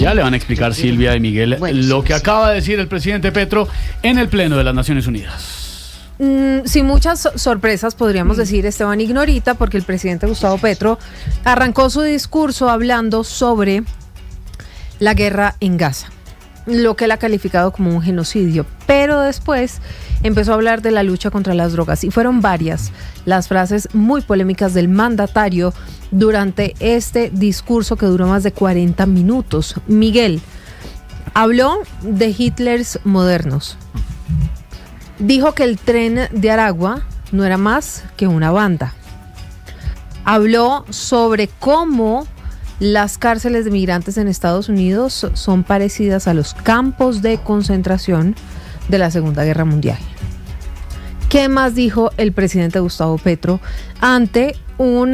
Ya le van a explicar Silvia y Miguel lo que acaba de decir el presidente Petro en el Pleno de las Naciones Unidas. Sin muchas sorpresas, podríamos decir, Esteban Ignorita, porque el presidente Gustavo Petro arrancó su discurso hablando sobre la guerra en Gaza, lo que él ha calificado como un genocidio, pero después empezó a hablar de la lucha contra las drogas y fueron varias las frases muy polémicas del mandatario durante este discurso que duró más de 40 minutos. Miguel habló de Hitlers modernos. Dijo que el Tren de Aragua no era más que una banda. Habló sobre cómo las cárceles de migrantes en Estados Unidos son parecidas a los campos de concentración de la Segunda Guerra Mundial. ¿Qué más dijo el presidente Gustavo Petro ante un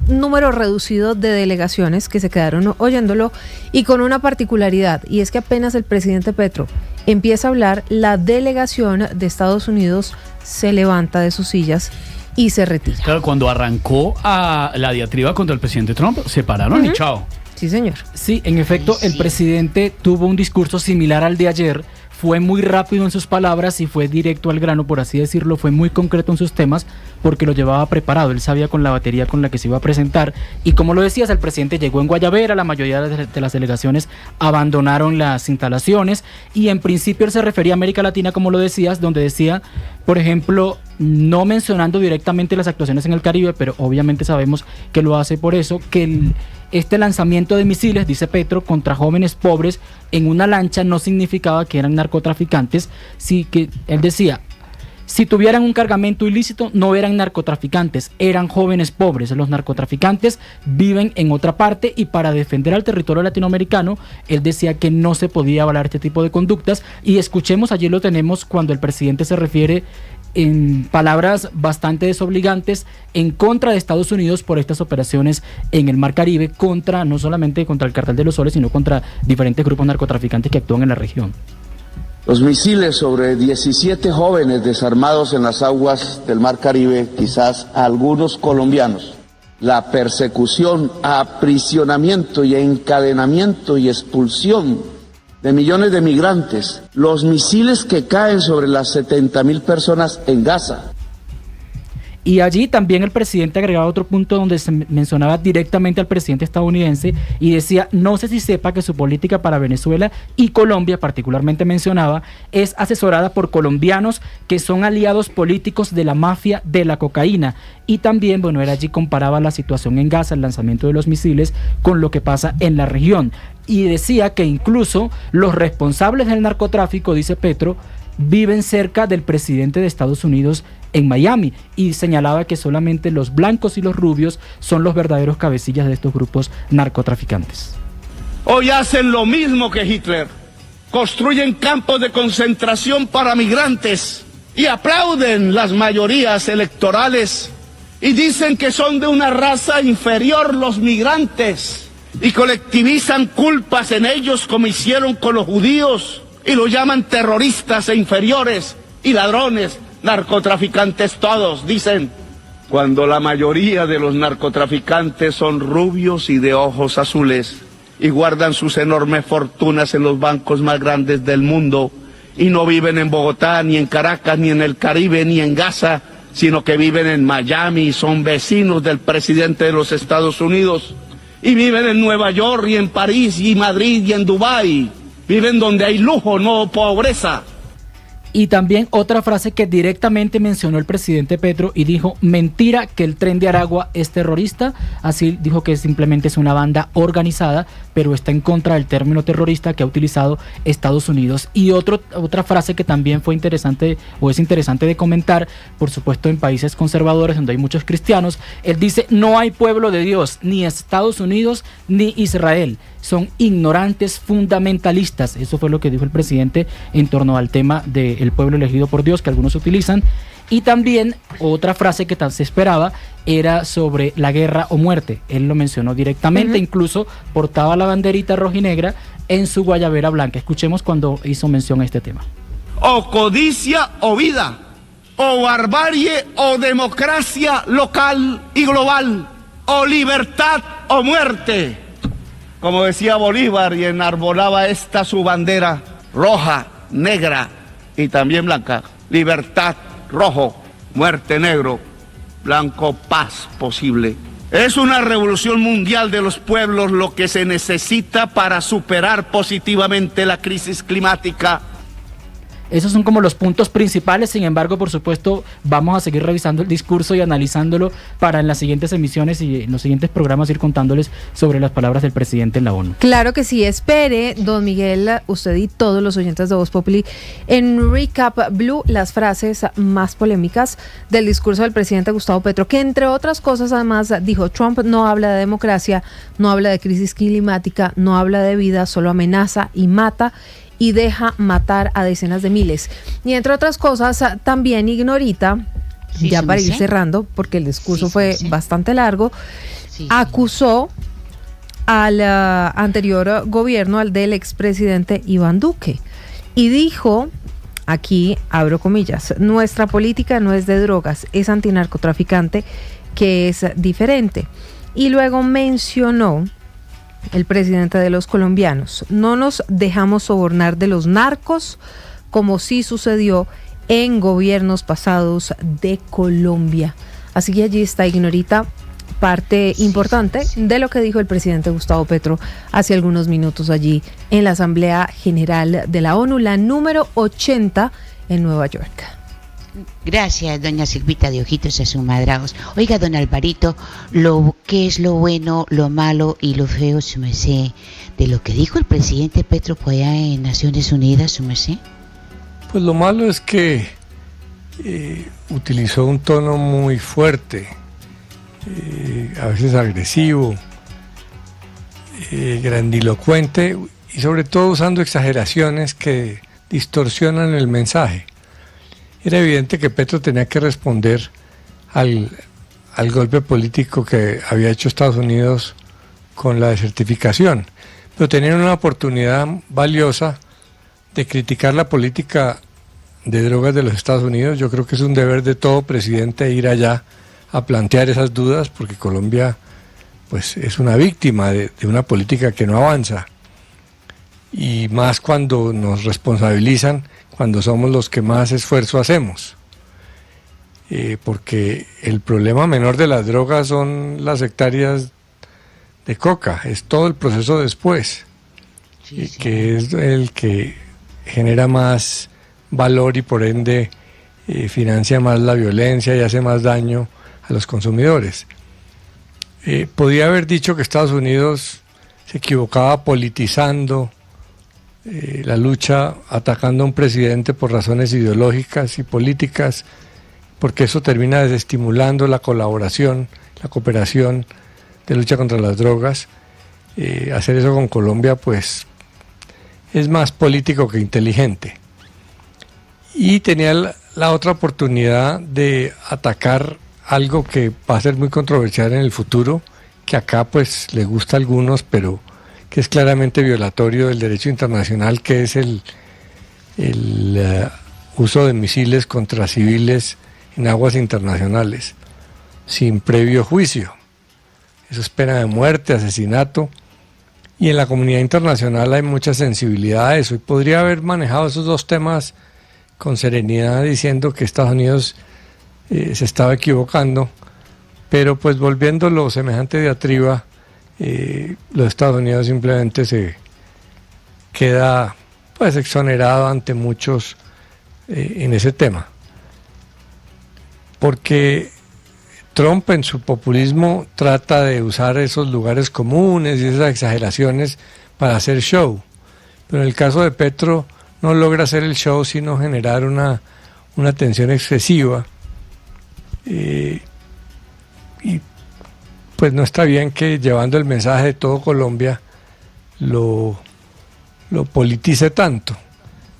número reducido de delegaciones que se quedaron oyéndolo y con una particularidad, y es que apenas el presidente Petro empieza a hablar, la delegación de Estados Unidos se levanta de sus sillas y se retira? Claro, cuando arrancó a la diatriba contra el presidente Trump, se pararon y chao. Sí, señor. Sí, en efecto, el presidente tuvo un discurso similar al de ayer. Fue muy rápido en sus palabras y fue directo al grano, por así decirlo. Fue muy concreto en sus temas porque lo llevaba preparado. Él sabía con la batería con la que se iba a presentar. Y como lo decías, el presidente llegó en Guayabera, la mayoría de las delegaciones abandonaron las instalaciones. Y en principio él se refería a América Latina, como lo decías, donde decía, por ejemplo, no mencionando directamente las actuaciones en el Caribe, pero obviamente sabemos que lo hace por eso, que este lanzamiento de misiles, dice Petro, contra jóvenes pobres en una lancha no significaba que eran narcotraficantes. Sí, que él decía, si tuvieran un cargamento ilícito no eran narcotraficantes, eran jóvenes pobres. Los narcotraficantes viven en otra parte y para defender al territorio latinoamericano, él decía que no se podía avalar este tipo de conductas. Y escuchemos, allí lo tenemos, cuando el presidente se refiere en palabras bastante desobligantes en contra de Estados Unidos por estas operaciones en el Mar Caribe, contra no solamente contra el Cartel de los Soles, sino contra diferentes grupos narcotraficantes que actúan en la región. Los misiles sobre 17 jóvenes desarmados en las aguas del Mar Caribe, quizás a algunos colombianos, la persecución, aprisionamiento y encadenamiento y expulsión de millones de migrantes, los misiles que caen sobre las 70.000 personas en Gaza. Y allí también el presidente agregaba otro punto donde se mencionaba directamente al presidente estadounidense y decía, no sé si sepa que su política para Venezuela y Colombia, particularmente mencionaba, es asesorada por colombianos que son aliados políticos de la mafia de la cocaína. Y también, bueno, él allí comparaba la situación en Gaza, el lanzamiento de los misiles, con lo que pasa en la región. Y decía que incluso los responsables del narcotráfico, dice Petro, viven cerca del presidente de Estados Unidos en Miami, y señalaba que solamente los blancos y los rubios son los verdaderos cabecillas de estos grupos narcotraficantes. Hoy hacen lo mismo que Hitler, construyen campos de concentración para migrantes y aplauden las mayorías electorales y dicen que son de una raza inferior los migrantes y colectivizan culpas en ellos como hicieron con los judíos y los llaman terroristas e inferiores y ladrones, narcotraficantes todos, dicen, cuando la mayoría de los narcotraficantes son rubios y de ojos azules y guardan sus enormes fortunas en los bancos más grandes del mundo y no viven en Bogotá, ni en Caracas, ni en el Caribe, ni en Gaza, sino que viven en Miami y son vecinos del presidente de los Estados Unidos y viven en Nueva York y en París y Madrid y en Dubái. Viven donde hay lujo, no pobreza. Y también otra frase que directamente mencionó el presidente Petro y dijo, mentira que el Tren de Aragua es terrorista. Así dijo que simplemente es una banda organizada, pero está en contra del término terrorista que ha utilizado Estados Unidos. Y otra frase que también fue interesante o es interesante de comentar, por supuesto en países conservadores donde hay muchos cristianos, él dice, no hay pueblo de Dios, ni Estados Unidos ni Israel. Son ignorantes fundamentalistas. Eso fue lo que dijo el presidente en torno al tema del pueblo elegido por Dios, que algunos utilizan. Y también otra frase que se esperaba era sobre la guerra o muerte. Él lo mencionó directamente, incluso portaba la banderita rojinegra en su guayabera blanca. Escuchemos cuando hizo mención a este tema. O codicia o vida, o barbarie o democracia local y global, o libertad o muerte. como decía Bolívar, y enarbolaba esta su bandera roja, negra y también blanca. Libertad, rojo, muerte, negro, blanco, paz posible. Es una revolución mundial de los pueblos lo que se necesita para superar positivamente la crisis climática. Esos son como los puntos principales. Sin embargo, por supuesto, vamos a seguir revisando el discurso y analizándolo para en las siguientes emisiones y en los siguientes programas ir contándoles sobre las palabras del presidente en la ONU. Claro que sí. Espere, don Miguel, usted y todos los oyentes de Voz Populi, en Recap Blue, las frases más polémicas del discurso del presidente Gustavo Petro, que entre otras cosas además dijo: Trump no habla de democracia, no habla de crisis climática, no habla de vida, solo amenaza y mata y deja matar a decenas de miles. Y entre otras cosas, también Ignorita, sí, ya para ir cerrando, porque el discurso fue bastante largo, acusó al anterior gobierno, al del expresidente Iván Duque, y dijo, aquí abro comillas: nuestra política no es de drogas, es antinarcotraficante, que es diferente. Y luego mencionó el presidente de los colombianos: no nos dejamos sobornar de los narcos, como sí sucedió en gobiernos pasados de Colombia. Así que allí está, Ignorita, parte importante de lo que dijo el presidente Gustavo Petro hace algunos minutos allí en la Asamblea General de la ONU, la número 80 en Nueva York. Gracias, doña Silvita de Ojitos Asumadrados. Oiga, don Alvarito, ¿qué es lo bueno, lo malo y lo feo, su merced, de lo que dijo el presidente Petro por allá en Naciones Unidas, su merced? Pues lo malo es que utilizó un tono muy fuerte, a veces agresivo, grandilocuente, y sobre todo usando exageraciones que distorsionan el mensaje. Era evidente que Petro tenía que responder al golpe político que había hecho Estados Unidos con la desertificación, pero tenían una oportunidad valiosa de criticar la política de drogas de los Estados Unidos. Yo creo que es un deber de todo presidente ir allá a plantear esas dudas, porque Colombia pues es una víctima de una política que no avanza, y más cuando nos responsabilizan, cuando somos los que más esfuerzo hacemos, porque el problema menor de las drogas son las hectáreas de coca, es todo el proceso después, que es el que genera más valor y por ende financia más la violencia y hace más daño a los consumidores. Podía haber dicho que Estados Unidos se equivocaba politizando la lucha, atacando a un presidente por razones ideológicas y políticas, porque eso termina desestimulando la colaboración, la cooperación de lucha contra las drogas. Hacer eso con Colombia pues es más político que inteligente. Y tenía la otra oportunidad de atacar algo que va a ser muy controversial en el futuro, que acá pues le gusta a algunos, pero que es claramente violatorio del derecho internacional, que es el uso de misiles contra civiles en aguas internacionales, sin previo juicio. Eso es pena de muerte, asesinato, y en la comunidad internacional hay mucha sensibilidad a eso, y podría haber manejado esos dos temas con serenidad, diciendo que Estados Unidos se estaba equivocando, pero pues volviéndolo semejante diatriba, los Estados Unidos simplemente se queda pues exonerado ante muchos en ese tema, porque Trump en su populismo trata de usar esos lugares comunes y esas exageraciones para hacer show, pero en el caso de Petro no logra hacer el show sino generar una tensión excesiva, y pues no está bien que llevando el mensaje de todo Colombia lo politice tanto.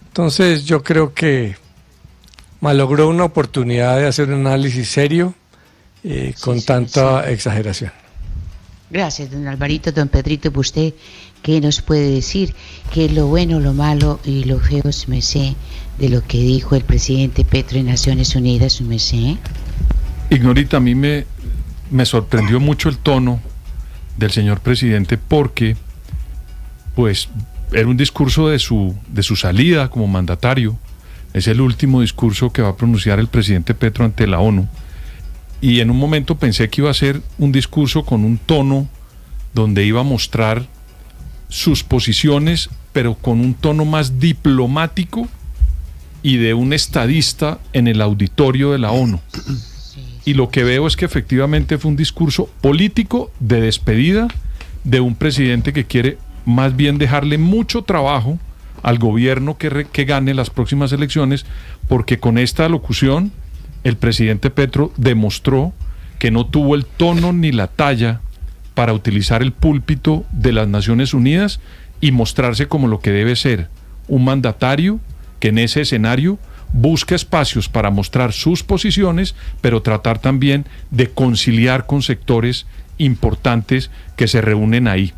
Entonces yo creo que malogró una oportunidad de hacer un análisis serio con tanta exageración. Gracias, don Alvarito. Don Pedrito, ¿usted qué nos puede decir? ¿Qué es lo bueno, lo malo y lo feo, su merced, de lo que dijo el presidente Petro en Naciones Unidas, su merced? Ignorita, a mí me sorprendió mucho el tono del señor presidente, porque pues era un discurso de su salida como mandatario. Es el último discurso que va a pronunciar el presidente Petro ante la ONU. Y en un momento pensé que iba a ser un discurso con un tono donde iba a mostrar sus posiciones, pero con un tono más diplomático y de un estadista en el auditorio de la ONU. Y lo que veo es que efectivamente fue un discurso político de despedida de un presidente que quiere más bien dejarle mucho trabajo al gobierno que gane las próximas elecciones, porque con esta locución el presidente Petro demostró que no tuvo el tono ni la talla para utilizar el púlpito de las Naciones Unidas y mostrarse como lo que debe ser, un mandatario que en ese escenario busca espacios para mostrar sus posiciones, pero tratar también de conciliar con sectores importantes que se reúnen ahí.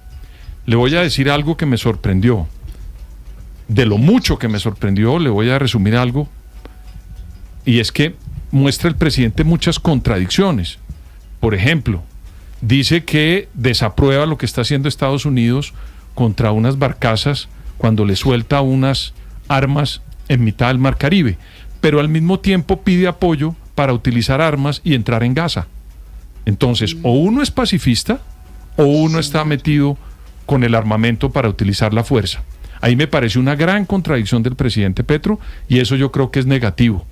Le voy a decir algo que me sorprendió. De lo mucho que me sorprendió, le voy a resumir algo, y es que muestra el presidente muchas contradicciones. Por ejemplo, dice que desaprueba lo que está haciendo Estados Unidos contra unas barcazas cuando le suelta unas armas en mitad del Mar Caribe, pero al mismo tiempo pide apoyo para utilizar armas y entrar en Gaza. Entonces, o uno es pacifista o uno está metido con el armamento para utilizar la fuerza. Ahí me parece una gran contradicción del presidente Petro, y eso yo creo que es negativo.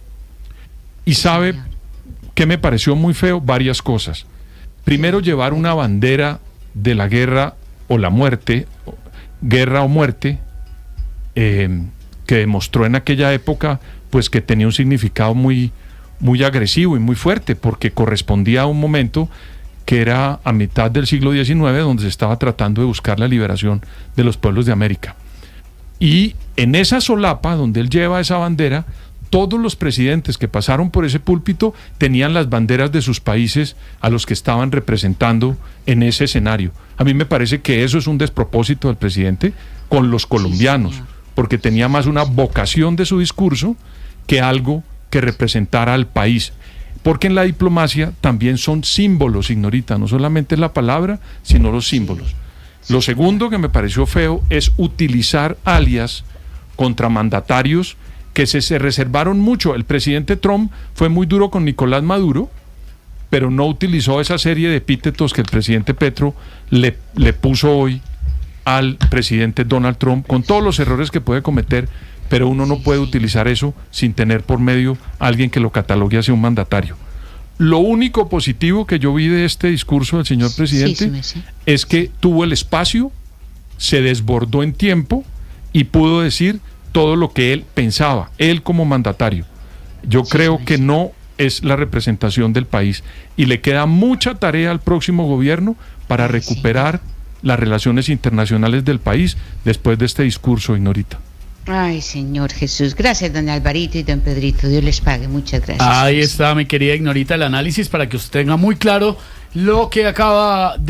Y ¿sabe qué me pareció muy feo? Varias cosas. Primero, llevar una bandera de la guerra o la muerte, guerra o muerte, que demostró en aquella época pues que tenía un significado muy, muy agresivo y muy fuerte, porque correspondía a un momento que era a mitad del siglo XIX, donde se estaba tratando de buscar la liberación de los pueblos de América. Y en esa solapa donde él lleva esa bandera, todos los presidentes que pasaron por ese púlpito tenían las banderas de sus países a los que estaban representando en ese escenario. A mí me parece que eso es un despropósito del presidente con los colombianos, porque tenía más una vocación de su discurso que algo que representara al país. Porque en la diplomacia también son símbolos, Ignorita, no solamente la palabra, sino los símbolos. Lo segundo que me pareció feo es utilizar alias contra mandatarios que se reservaron mucho. El presidente Trump fue muy duro con Nicolás Maduro, pero no utilizó esa serie de epítetos que el presidente Petro le puso hoy al presidente Donald Trump, con todos los errores que puede cometer, pero uno no puede utilizar eso sin tener por medio a alguien que lo catalogue hacia un mandatario. Lo único positivo que yo vi de este discurso del señor presidente es que tuvo el espacio, se desbordó en tiempo y pudo decir todo lo que él pensaba, él como mandatario. Yo creo que no es la representación del país y le queda mucha tarea al próximo gobierno para recuperar las relaciones internacionales del país después de este discurso, Ignorita. Ay, Señor Jesús. Gracias, don Alvarito y don Pedrito. Dios les pague. Muchas gracias. Ahí está, mi querida Ignorita, el análisis para que usted tenga muy claro lo que acaba de